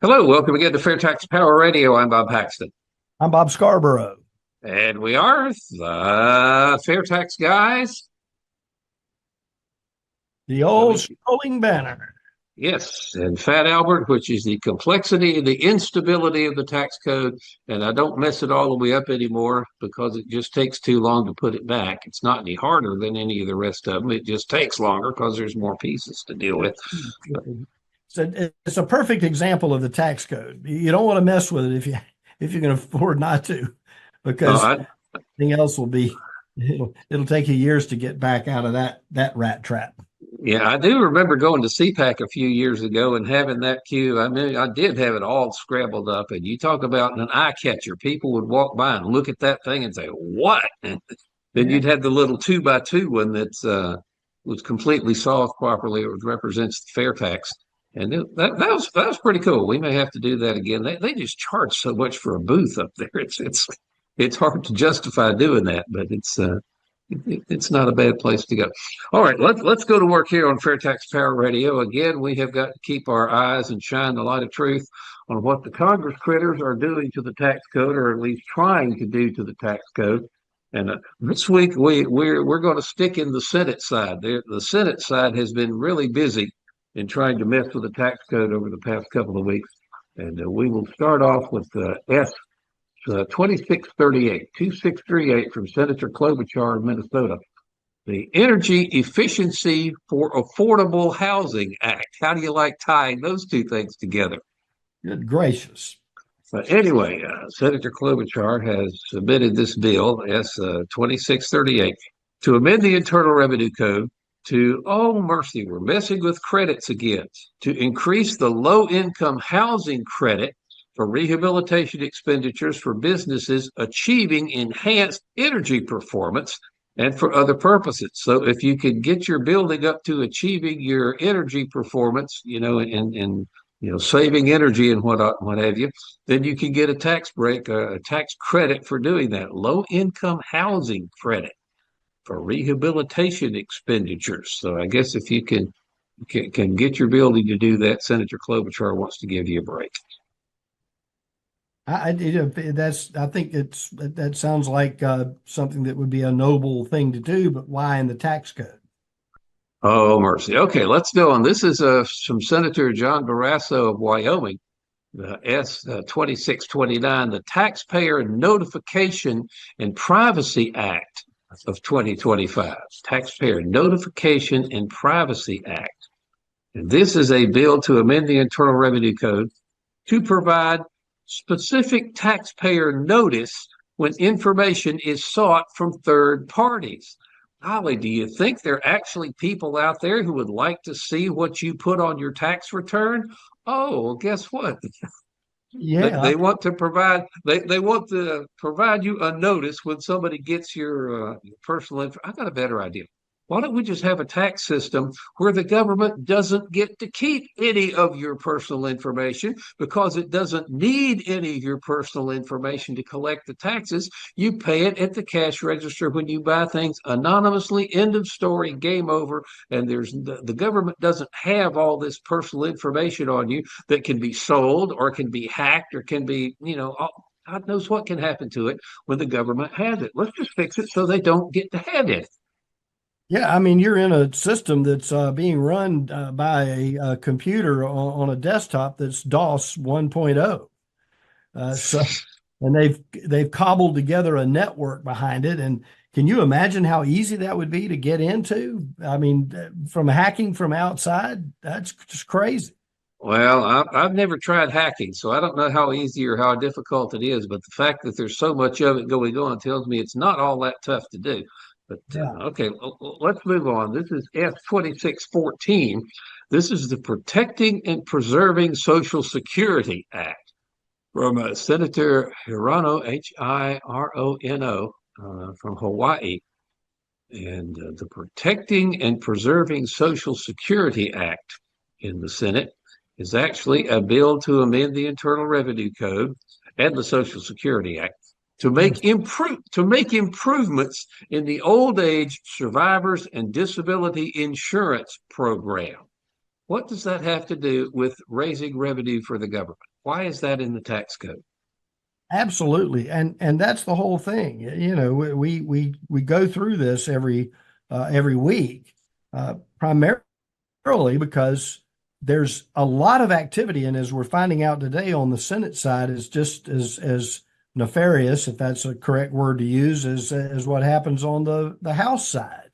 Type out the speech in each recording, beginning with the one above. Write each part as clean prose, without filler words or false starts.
Hello, welcome again to FAIRtax Power Radio. I'm Bob Paxton. I'm Bob Scarborough. And we are the FAIRtax Guys. The old scrolling banner. Yes, and Fat Albert, which is the complexity and the instability of the tax code. And I don't mess it all the way up anymore because it just takes too long to put it back. It's not any harder than any of the rest of them. It just takes longer because there's more pieces to deal with. So it's a perfect example of the tax code. You don't want to mess with it if you can afford not to, because anything else will be it'll take you years to get back out of that rat trap. Yeah, I do remember going to CPAC a few years ago and having that queue. I mean, I did have it all scrambled up. And you talk about an eye catcher. People would walk by and look at that thing and say, "What?" And then you'd have the little 2x2 one that was completely solved properly. It represents the fair tax. And that was pretty cool. We may have to do that again. They just charge so much for a booth up there. It's hard to justify doing that, but it's not a bad place to go. All right, let's go to work here on FAIRtax Power Radio. Again, we have got to keep our eyes and shine the light of truth on what the Congress critters are doing to the tax code, or at least trying to do to the tax code. And this week we're going to stick in the Senate side. The Senate side has been really busy in trying to mess with the tax code over the past couple of weeks, and we will start off with S. 2638 from Senator Klobuchar of Minnesota. The Energy Efficiency for Affordable Housing Act. How do you like tying those two things together? Good gracious. But anyway, Senator Klobuchar has submitted this bill, S. 2638, to amend the Internal Revenue Code to, oh mercy, we're messing with credits again, to increase the low-income housing credit for rehabilitation expenditures for businesses achieving enhanced energy performance and for other purposes. So if you can get your building up to achieving your energy performance, and saving energy and what have you, then you can get a tax break, a tax credit for doing that. Low income housing credit for rehabilitation expenditures. So I guess if you can get your building to do that, Senator Klobuchar wants to give you a break. I think that sounds like something that would be a noble thing to do, but why in the tax code? Oh, mercy. Okay, let's go on. This is from Senator John Barrasso of Wyoming, the S. 2629, the Taxpayer Notification and Privacy Act of 2025. Taxpayer Notification and Privacy Act. And this is a bill to amend the Internal Revenue Code to provide specific taxpayer notice when information is sought from third parties. Golly, do you think there are actually people out there who would like to see what you put on your tax return? Oh, well, guess what? Yeah, they want to provide you a notice when somebody gets your personal info. I got a better idea. Why don't we just have a tax system where the government doesn't get to keep any of your personal information because it doesn't need any of your personal information to collect the taxes? You pay it at the cash register when you buy things anonymously, end of story, game over. And the government doesn't have all this personal information on you that can be sold or can be hacked or can be, God knows what can happen to it when the government has it. Let's just fix it so they don't get to have it. yeah. I mean, you're in a system that's being run by a computer on a desktop that's DOS 1.0. And they've cobbled together a network behind it. And can you imagine how easy that would be to get into? I mean, from hacking from outside, that's just crazy. Well, I've never tried hacking, so I don't know how easy or how difficult it is. But the fact that there's so much of it going on tells me it's not all that tough to do. But Yeah. okay, let's move on. This is F 2614. This is the Protecting and Preserving Social Security Act from Senator Hirono, Hirono, from Hawaii. And the Protecting and Preserving Social Security Act in the Senate is actually a bill to amend the Internal Revenue Code and the Social Security Act to make improvements in the old age survivors and disability insurance program. What does that have to do with raising revenue for the government? Why is that in the tax code? Absolutely, and that's the whole thing. You know, we go through this every week, primarily because there's a lot of activity, and as we're finding out today on the Senate side, is just as nefarious, if that's a correct word to use, as what happens on the House side,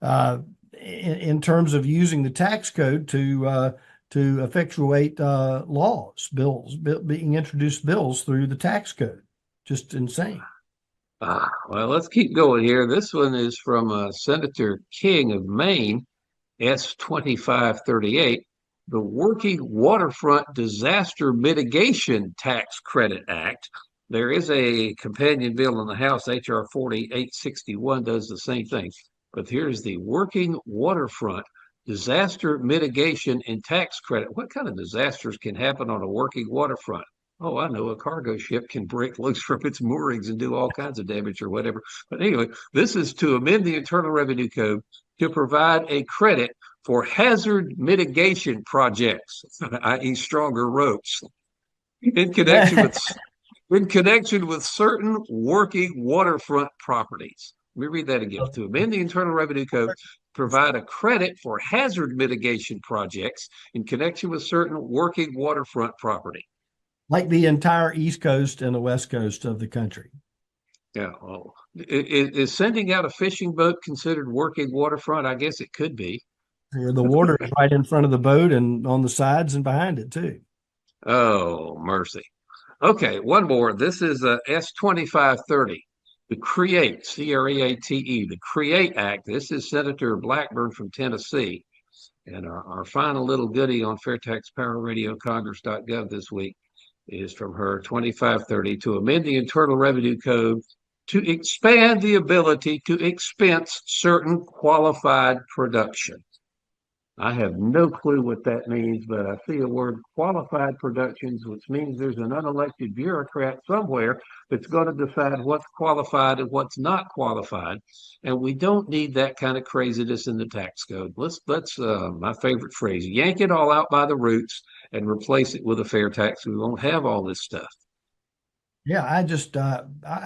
uh, in terms of using the tax code to effectuate being introduced bills through the tax code. Just insane. Well, let's keep going here. This one is from Senator King of Maine, S 2538, the Working Waterfront Disaster Mitigation Tax Credit Act. There is a companion bill in the House, H.R. 4861, does the same thing. But here's the Working Waterfront Disaster Mitigation and Tax Credit. What kind of disasters can happen on a working waterfront? Oh, I know, a cargo ship can break loose from its moorings and do all kinds of damage or whatever. But anyway, this is to amend the Internal Revenue Code to provide a credit for hazard mitigation projects, i.e., stronger ropes, in connection with certain working waterfront properties. Let me read that again. To amend the Internal Revenue Code, provide a credit for hazard mitigation projects in connection with certain working waterfront property. Like the entire East Coast and the West Coast of the country. Yeah. Well, is sending out a fishing boat considered working waterfront? I guess it could be. Where the water is right in front of the boat and on the sides and behind it too. Oh, mercy. Okay, one more. This is S 2530, the CREATE, CREATE, the CREATE Act. This is Senator Blackburn from Tennessee. And our final little goodie on FAIRtax Power Radio, congress.gov this week is from her 2530 to amend the Internal Revenue Code to expand the ability to expense certain qualified production. I have no clue what that means, but I see a word qualified productions, which means there's an unelected bureaucrat somewhere that's going to decide what's qualified and what's not qualified. And we don't need that kind of craziness in the tax code. Let's my favorite phrase, yank it all out by the roots and replace it with a fair tax. We won't have all this stuff. Yeah, I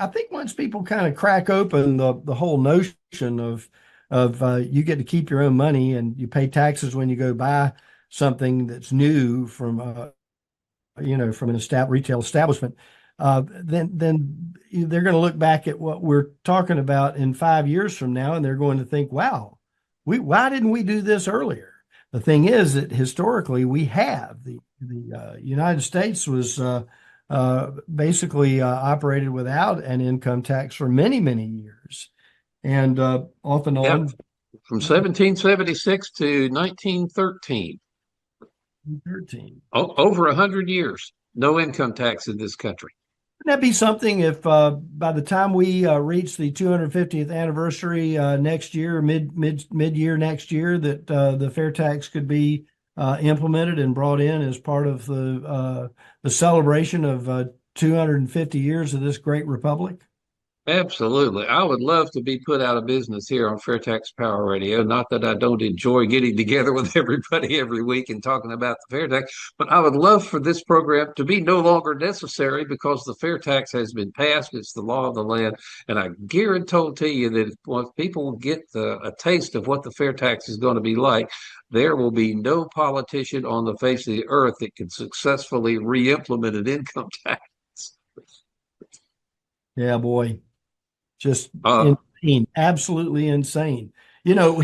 think once people kind of crack open the whole notion of you get to keep your own money and you pay taxes when you go buy something that's new from from an retail establishment, then they're going to look back at what we're talking about in 5 years from now, and they're going to think, "Wow, why didn't we do this earlier?" The thing is that historically we have the United States was basically operated without an income tax for many years, and off and on. Yep. From 1776 to 1913. 13. Over 100 years, no income tax in this country. Wouldn't that be something if by the time we reach the 250th anniversary next year, mid-year next year, that the fair tax could be implemented and brought in as part of the celebration of 250 years of this great republic? Absolutely. I would love to be put out of business here on FAIRtax Power Radio. Not that I don't enjoy getting together with everybody every week and talking about the fair tax, but I would love for this program to be no longer necessary because the fair tax has been passed. It's the law of the land. And I guarantee you that once people get a taste of what the fair tax is going to be like, there will be no politician on the face of the earth that can successfully re-implement an income tax. Yeah, boy. Just insane, absolutely insane. You know,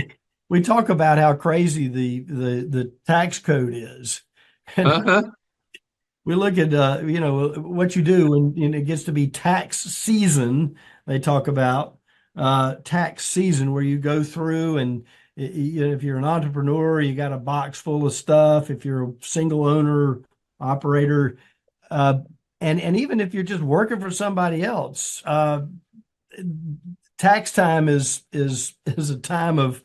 we talk about how crazy the tax code is. And we look at what you do when it gets to be tax season. They talk about tax season where you go through and if you're an entrepreneur, you got a box full of stuff. If you're a single owner operator, and even if you're just working for somebody else, tax time is a time of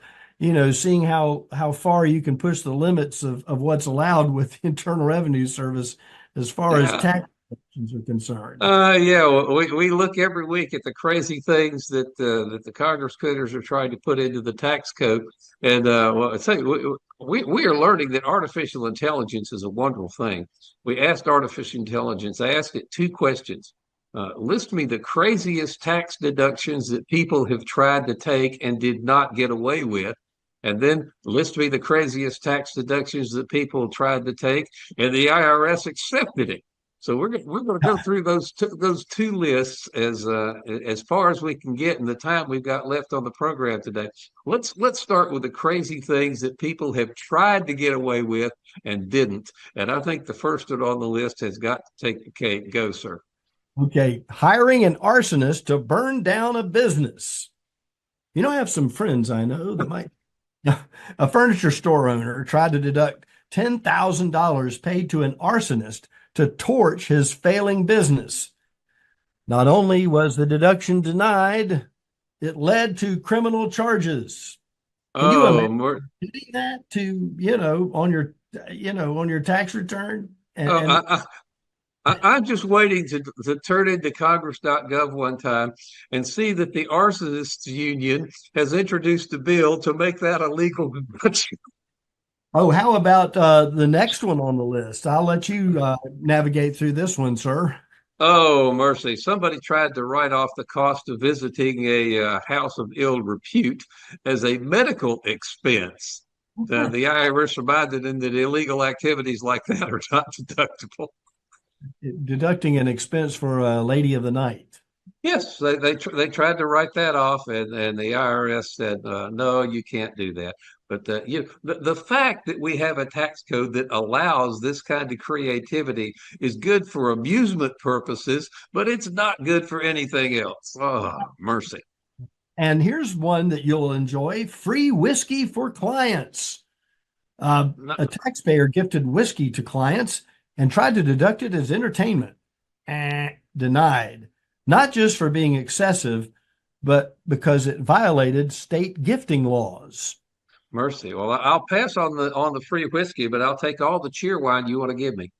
seeing how far you can push the limits of what's allowed with the Internal Revenue Service as far as tax are concerned. Yeah, well, we look every week at the crazy things that the Congress critters are trying to put into the tax code, and well, I say we are learning that artificial intelligence is a wonderful thing. We asked artificial intelligence. I asked it two questions. List me the craziest tax deductions that people have tried to take and did not get away with. And then list me the craziest tax deductions that people tried to take and the IRS accepted it. So we're going to go through those two lists as far as we can get in the time we've got left on the program today. Let's start with the crazy things that people have tried to get away with and didn't. And I think the first one on the list has got to take the cake. Go, sir. Okay, hiring an arsonist to burn down a business. I have some friends I know that might. A furniture store owner tried to deduct $10,000 paid to an arsonist to torch his failing business. Not only was the deduction denied, it led to criminal charges. Can you imagine doing that to, on your tax return? I'm just waiting to turn into congress.gov one time and see that the arsonists union has introduced a bill to make that a legal deduction. Oh, how about the next one on the list? I'll let you navigate through this one, sir. Oh, mercy. Somebody tried to write off the cost of visiting a house of ill repute as a medical expense. The IRS reminded them that illegal activities like that are not deductible. Deducting an expense for a lady of the night. Yes, they tried to write that off, and the IRS said, no, you can't do that. But the fact that we have a tax code that allows this kind of creativity is good for amusement purposes, but it's not good for anything else. Oh, mercy. And here's one that you'll enjoy: free whiskey for clients. A taxpayer gifted whiskey to clients and tried to deduct it as entertainment. Denied. Not just for being excessive, but because it violated state gifting laws. Mercy. Well, I'll pass on the free whiskey, but I'll take all the cheer wine you want to give me.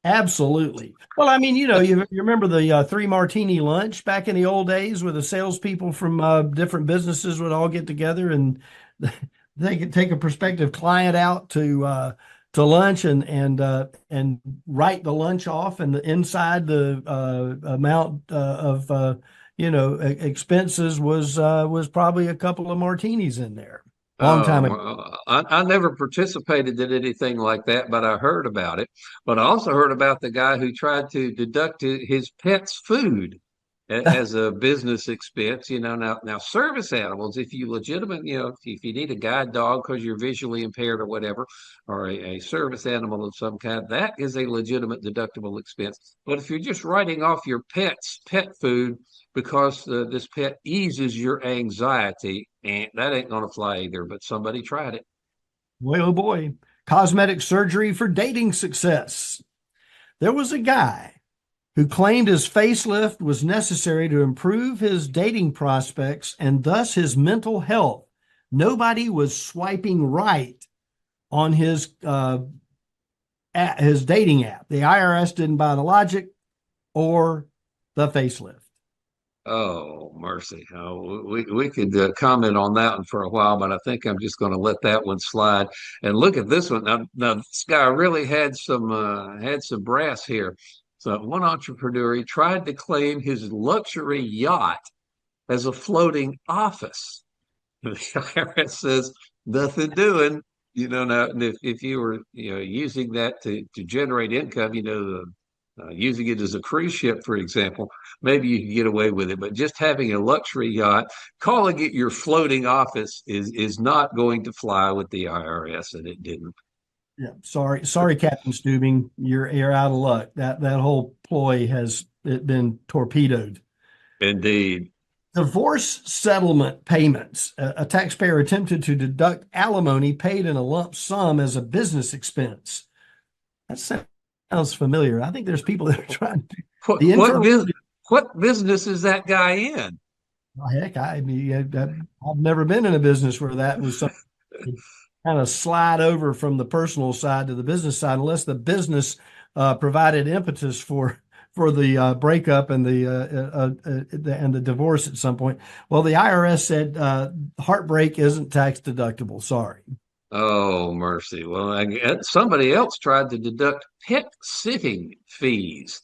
Absolutely. Well, I mean, you remember the 3 martini lunch back in the old days, where the salespeople from different businesses would all get together and they could take a prospective client out to lunch and write the lunch off, and inside the amount of expenses was probably a couple of martinis in there. Long time ago. I never participated in anything like that, but I heard about it. But I also heard about the guy who tried to deduct his pet's food as a business expense. Now service animals, if you if you need a guide dog because you're visually impaired or whatever, or a service animal of some kind, that is a legitimate deductible expense. But if you're just writing off your pet's pet food because this pet eases your anxiety, and that ain't going to fly either. But somebody tried it. Boy, oh boy. Cosmetic surgery for dating success. There was a guy who claimed his facelift was necessary to improve his dating prospects and thus his mental health. Nobody was swiping right on his dating app. The IRS didn't buy the logic or the facelift. Oh, mercy. We could comment on that one for a while, but I think I'm just going to let that one slide. And look at this one. Now this guy really had some brass here. So one entrepreneur, he tried to claim his luxury yacht as a floating office. The IRS says nothing doing. Now if you were using that to generate income, using it as a cruise ship, for example, maybe you can get away with it. But just having a luxury yacht, calling it your floating office is not going to fly with the IRS, and it didn't. Yeah, sorry, Captain Steubing, you're out of luck. That whole ploy has been torpedoed. Indeed. Divorce settlement payments. A taxpayer attempted to deduct alimony paid in a lump sum as a business expense. That sounds familiar. I think there's people that are trying to. What business is that guy in? Well, heck, I've never been in a business where that was something. kind of slide over from the personal side to the business side unless the business provided impetus for the breakup and the divorce at some point. Well, the IRS said heartbreak isn't tax deductible. Sorry. Oh, mercy. Well, somebody else tried to deduct pet sitting fees.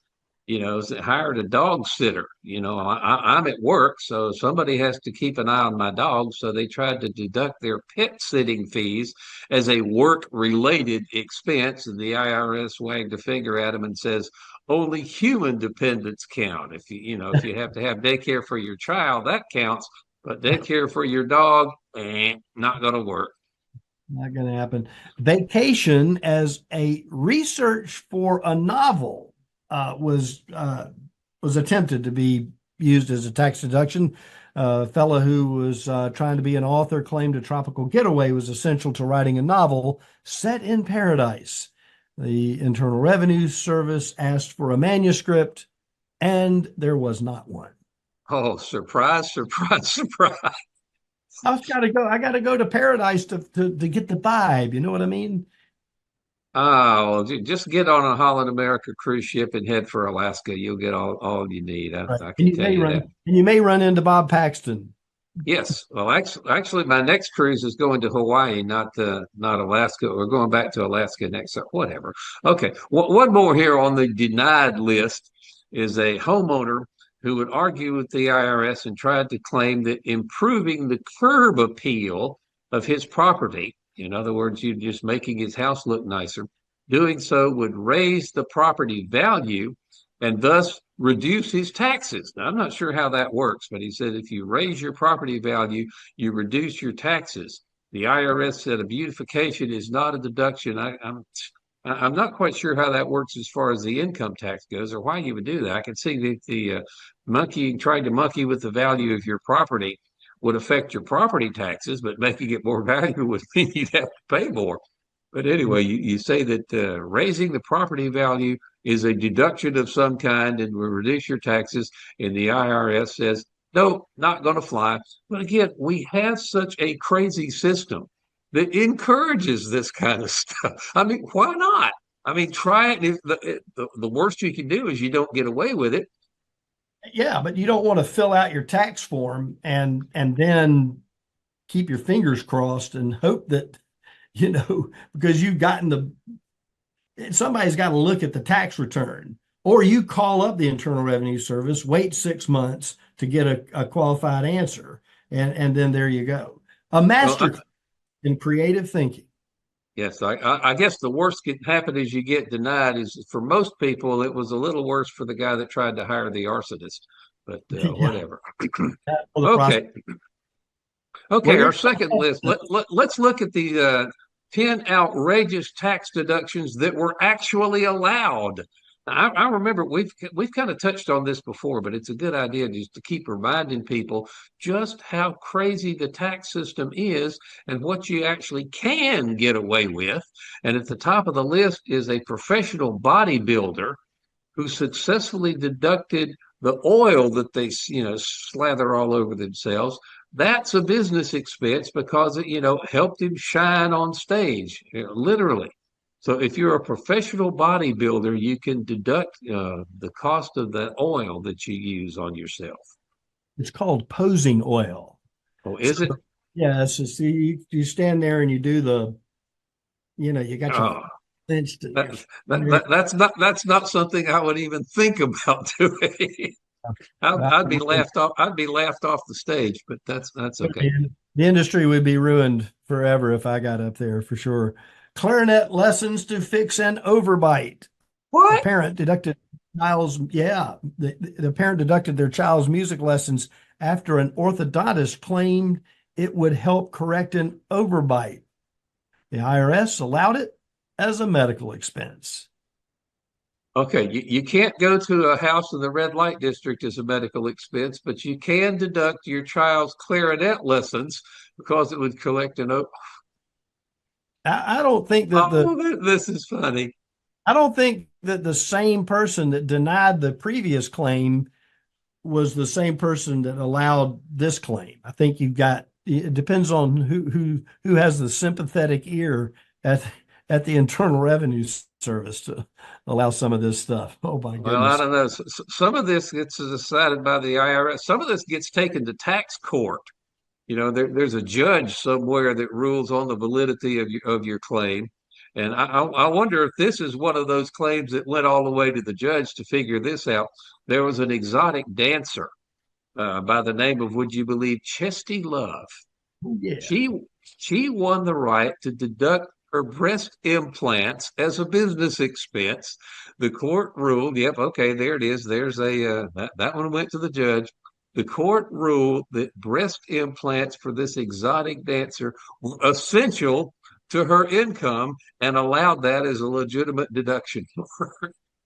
Hired a dog sitter. I'm at work, so somebody has to keep an eye on my dog. So they tried to deduct their pet sitting fees as a work-related expense. And the IRS wagged a finger at them and says, only human dependents count. If you have to have daycare for your child, that counts. But daycare for your dog, not going to work. Not going to happen. Vacation as a research for a novel was attempted to be used as a tax deduction. A fellow who was trying to be an author claimed a tropical getaway was essential to writing a novel set in paradise. The Internal Revenue Service asked for a manuscript, and there was not one. Oh, surprise, surprise, surprise. I got to go to paradise to get the vibe. You know what I mean? Oh, well, just get on a Holland America cruise ship and head for Alaska. You'll get all you need. Right. I can tell you that. And you may run into Bob Paxton. Yes. Well, actually, my next cruise is going to Hawaii, not Alaska. We're going back to Alaska next. Whatever. Okay. One more here on the denied list is a homeowner who would argue with the IRS and tried to claim that improving the curb appeal of his property, in other words, you're just making his house look nicer, doing so would raise the property value and thus reduce his taxes. Now, I'm not sure how that works, but he said if you raise your property value, you reduce your taxes. The IRS said a beautification is not a deduction. I'm not quite sure how that works as far as the income tax goes or why you would do that. I can see the trying to monkey with the value of your property would affect your property taxes, but making it more valuable would mean you'd have to pay more. But anyway, you say that raising the property value is a deduction of some kind and will reduce your taxes, and the IRS says, no, not going to fly. But again, we have such a crazy system that encourages this kind of stuff. I mean, why not? I mean, try it. The worst you can do is you don't get away with it. Yeah, but you don't want to fill out your tax form and then keep your fingers crossed and hope that, because somebody's got to look at the tax return, or you call up the Internal Revenue Service, wait 6 months to get a qualified answer, and then there you go. A master in creative thinking. Yes, I guess the worst can happen is you get denied. Is for most people, it was a little worse for the guy that tried to hire the arsonist, but whatever. Okay. Okay, our second list. Let's look at the 10 outrageous tax deductions that were actually allowed. I remember we've kind of touched on this before, but it's a good idea just to keep reminding people just how crazy the tax system is and what you actually can get away with. And at the top of the list is a professional bodybuilder who successfully deducted the oil that they slather all over themselves. That's a business expense because it helped him shine on stage, literally. So if you're a professional bodybuilder, you can deduct the cost of that oil that you use on yourself. It's called posing oil. Oh, is it? Yeah, it's just you stand there and you do you got your cinched. That's not something I would even think about doing. I'd be laughed off. I'd be laughed off the stage, but that's okay. The industry would be ruined forever if I got up there for sure. Clarinet lessons to fix an overbite. What? The parent deducted the parent deducted their child's music lessons after an orthodontist claimed it would help correct an overbite. The IRS allowed it as a medical expense. Okay, you can't go to a house in the red light district as a medical expense, but you can deduct your child's clarinet lessons because it would collect an. I don't think that this is funny. I don't think that the same person that denied the previous claim was the same person that allowed this claim. I think you've got it depends on who has the sympathetic ear at the Internal Revenue Service to allow some of this stuff. Oh my Well, I goodness. don't know. Some of this gets decided by the IRS. Some of this gets taken to tax court. There's a judge somewhere that rules on the validity of your claim. And I wonder if this is one of those claims that went all the way to the judge to figure this out. There was an exotic dancer by the name of, would you believe, Chesty Love. Yeah. She she won the right to deduct her breast implants as a business expense. The court ruled, yep, okay, there it is. There's that one went to the judge. The court ruled that breast implants for this exotic dancer were essential to her income and allowed that as a legitimate deduction.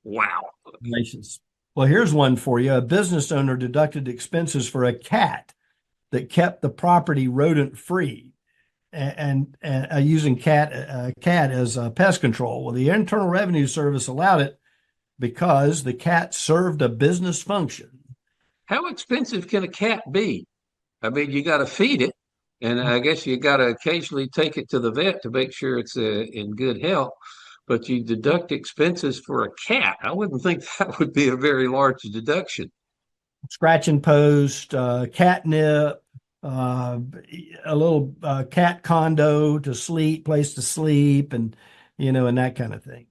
Wow. Congratulations. Well, here's one for you. A business owner deducted expenses for a cat that kept the property rodent free and using cat as pest control. Well, the Internal Revenue Service allowed it because the cat served a business function. How expensive can a cat be? I mean, you got to feed it, and I guess you got to occasionally take it to the vet to make sure it's in good health. But you deduct expenses for a cat. I wouldn't think that would be a very large deduction. Scratch and post, catnip, a little cat condo to sleep, place to sleep, and and that kind of thing.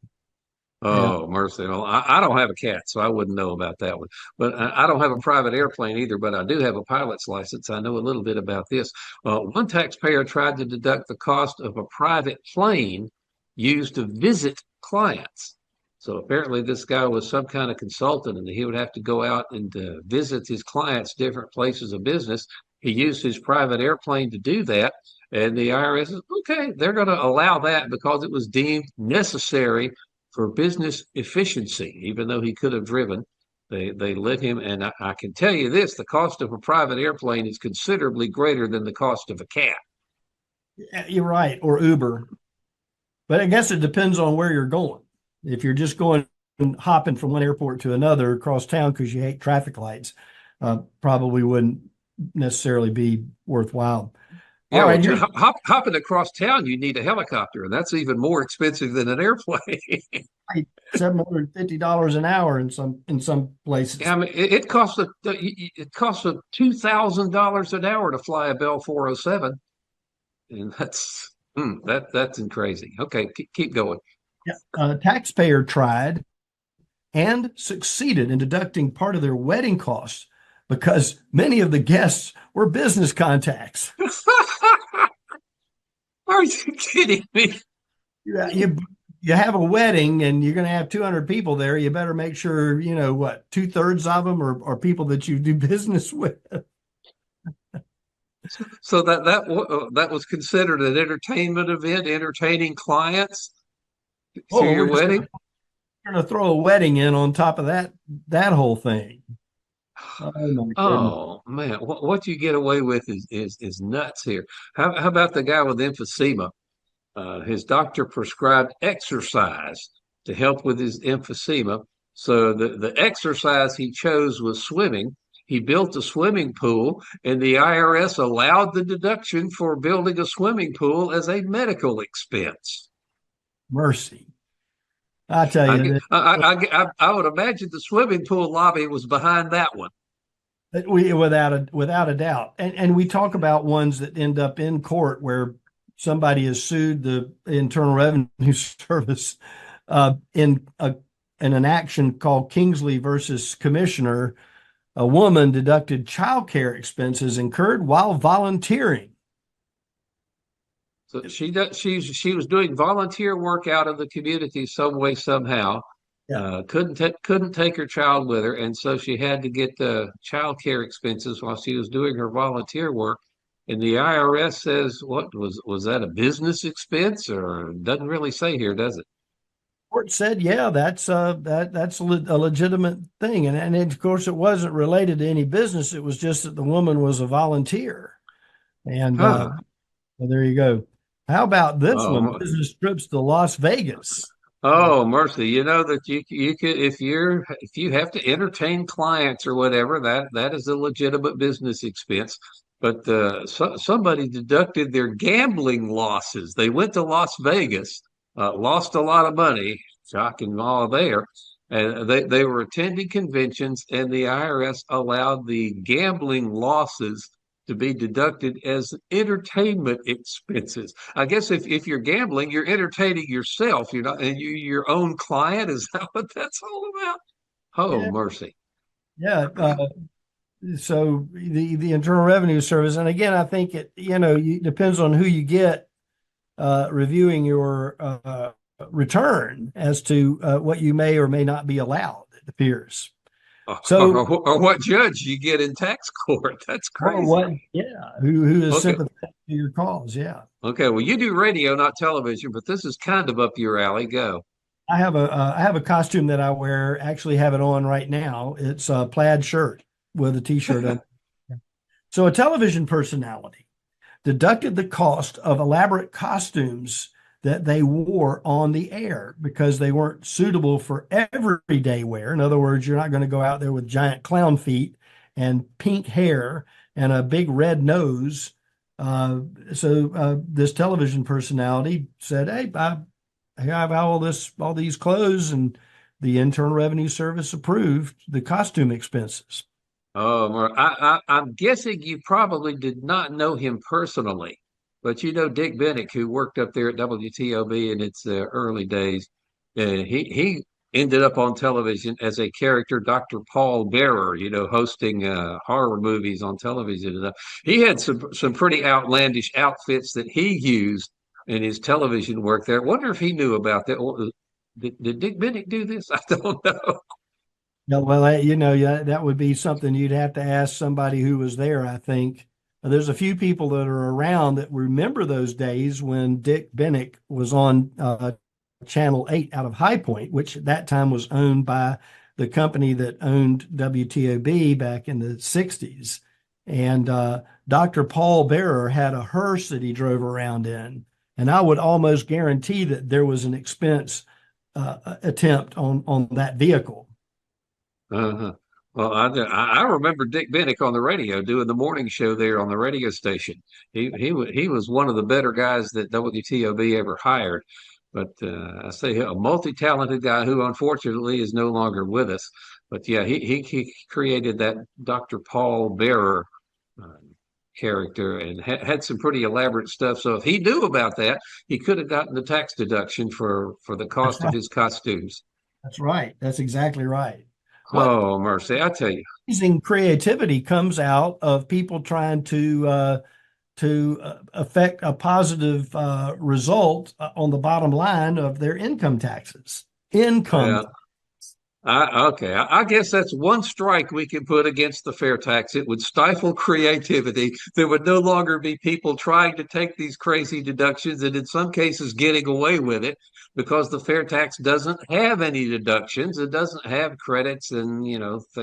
Yeah. Oh, mercy. Well, I don't have a cat, so I wouldn't know about that one. But I don't have a private airplane either, but I do have a pilot's license. I know a little bit about this. One taxpayer tried to deduct the cost of a private plane used to visit clients. So apparently this guy was some kind of consultant and he would have to go out and visit his clients' different places of business. He used his private airplane to do that. And the IRS says, okay, they're going to allow that because it was deemed necessary for business efficiency, even though he could have driven. They let him, and I can tell you this, the cost of a private airplane is considerably greater than the cost of a cat. You're right, or Uber. But I guess it depends on where you're going. If you're just going and hopping from one airport to another across town because you hate traffic lights, probably wouldn't necessarily be worthwhile. Yeah, all right, hopping across town, you need a helicopter, and that's even more expensive than an airplane. $750 an hour in some places. Yeah, I mean, it costs $2,000 an hour to fly a Bell 407, and that's crazy. Okay, keep going. Yeah, a taxpayer tried and succeeded in deducting part of their wedding costs because many of the guests were business contacts. Are you kidding me? Yeah, you have a wedding and you're going to have 200 people there. You better make sure, what, 2/3 of them are people that you do business with. So that was considered an entertainment event, entertaining clients to your wedding? We're going to throw a wedding in on top of that whole thing. Oh man, what you get away with is nuts here. How about the guy with emphysema? His doctor prescribed exercise to help with his emphysema. So the exercise he chose was swimming. He built a swimming pool, and the IRS allowed the deduction for building a swimming pool as a medical expense. Mercy. I tell you, I would imagine the swimming pool lobby was behind that one. Without a doubt, and we talk about ones that end up in court where somebody has sued the Internal Revenue Service in an action called Kingsley versus Commissioner. A woman deducted child care expenses incurred while volunteering. So she was doing volunteer work out in the community some way, somehow. Yeah. Couldn't take her child with her, and so she had to get child care expenses while she was doing her volunteer work. And the IRS says, what was that a business expense, or doesn't really say here, does it? Court said, yeah, that's a legitimate thing, and of course it wasn't related to any business. It was just that the woman was a volunteer, and well, there you go. How about this one? Business trips to Las Vegas. Oh, mercy! You know that you could if you have to entertain clients or whatever, that is a legitimate business expense. but somebody deducted their gambling losses. They went to Las Vegas, lost a lot of money, shocking all there. And they were attending conventions, and the IRS allowed the gambling losses to be deducted as entertainment expenses. I guess if you're gambling, you're entertaining yourself. You're not, and your own client. Is that what that's all about? Oh, Yeah. mercy. Yeah. So the Internal Revenue Service, and again, I think it depends on who you get reviewing your return as to what you may or may not be allowed. It appears. So, Or what judge you get in tax court. That's or crazy. what? Yeah, who is Okay. sympathetic to your cause? Yeah. Okay. Well, you do radio, not television, but this is kind of up your alley. Go. I have a costume that I wear. Actually, have it on right now. It's a plaid shirt with a t-shirt on. So, a television personality deducted the cost of elaborate costumes that they wore on the air because they weren't suitable for everyday wear. In other words, you're not going to go out there with giant clown feet and pink hair and a big red nose. So this television personality said, "Hey, I have all these clothes," and the Internal Revenue Service approved the costume expenses. Oh, I'm guessing you probably did not know him personally, but you know Dick Bennick, who worked up there at WTOB in its early days. He ended up on television as a character, Dr. Paul Bearer, hosting horror movies on television. He had some pretty outlandish outfits that he used in his television work there. I wonder if he knew about that. Did Dick Bennick do this? I don't know. Yeah, well, yeah, that would be something you'd have to ask somebody who was there, I think. There's a few people that are around that remember those days when Dick Bennick was on Channel 8 out of High Point, which at that time was owned by the company that owned WTOB back in the 60s. And Dr. Paul Bearer had a hearse that he drove around in. And I would almost guarantee that there was an expense attempt on that vehicle. Uh-huh. Well, I remember Dick Bennick on the radio doing the morning show there on the radio station. He was one of the better guys that WTOB ever hired. But I say a multi-talented guy who unfortunately is no longer with us. But yeah, he created that Dr. Paul Bearer uh, character and had some pretty elaborate stuff. So if he knew about that, he could have gotten the tax deduction for the That's cost of right. his costumes. That's right. That's exactly right. What Oh, mercy, I tell you. amazing creativity comes out of people trying to affect a positive result on the bottom line of their income taxes. Income. Yeah. Okay, I guess that's one strike we can put against the fair tax. It would stifle creativity. There would no longer be people trying to take these crazy deductions and in some cases getting away with it because the fair tax doesn't have any deductions. It doesn't have credits and,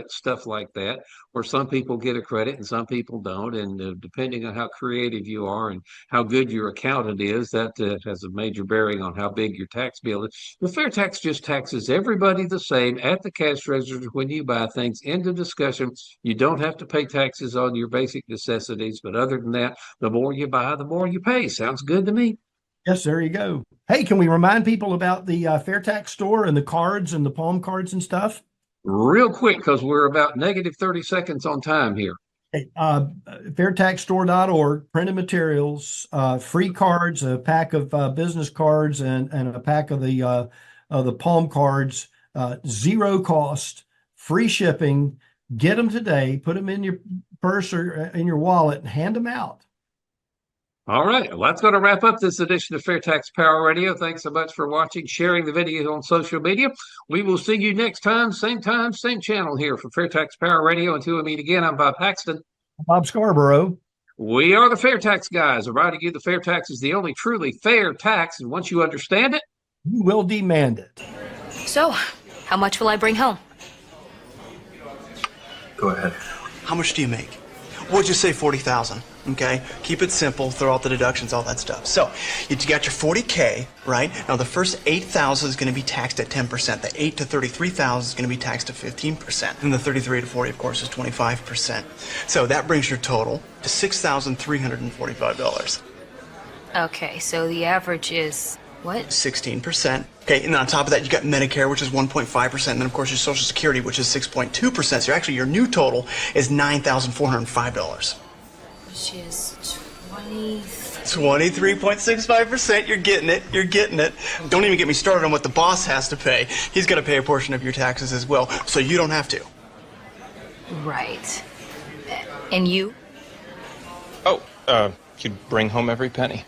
stuff like that, where some people get a credit and some people don't. And depending on how creative you are and how good your accountant is, that has a major bearing on how big your tax bill is. The fair tax just taxes everybody the same at the cash register when you buy things. End of discussion. You don't have to pay taxes on your basic necessities, but other than that, the more you buy, the more you pay. Sounds good to me. Yes, there you go. Hey, can we remind people about the Fairtax store and the cards and the palm cards and stuff? Real quick, because we're about negative 30 seconds on time here. Hey, fairtaxstore.org, printed materials, free cards, a pack of business cards, and a pack of the palm cards, zero cost, free shipping. Get them today, put them in your purse or in your wallet, and hand them out. All right. Well, that's going to wrap up this edition of FairtaX Power Radio. Thanks so much for watching, sharing the video on social media. We will see you next time, same channel here for FairtaX Power Radio. Until we meet again, I'm Bob Paxton. Bob Scarborough. We are the FairtaX Guys, reminding you the fair tax is the only truly fair tax. And once you understand it, you will demand it. So, how much will I bring home? Go ahead. How much do you make? We'll just say 40,000. Okay, keep it simple. Throw out the deductions, all that stuff. So you got your 40K, right? Now the first 8,000 is going to be taxed at 10%. The 8 to 33,000 is going to be taxed at 15%, and the 33 to 40, of course, is 25%. So that brings your total to $6,345. Okay, so the average is what? 16%. Okay, and then on top of that, you got Medicare, which is 1.5%, and then of course your Social Security, which is 6.2%. So actually, your new total is $9,405. Which is 23.65%. You're getting it. You're getting it. Don't even get me started on what the boss has to pay. He's got to pay a portion of your taxes as well, so you don't have to. Right. And you? Oh, you bring home every penny.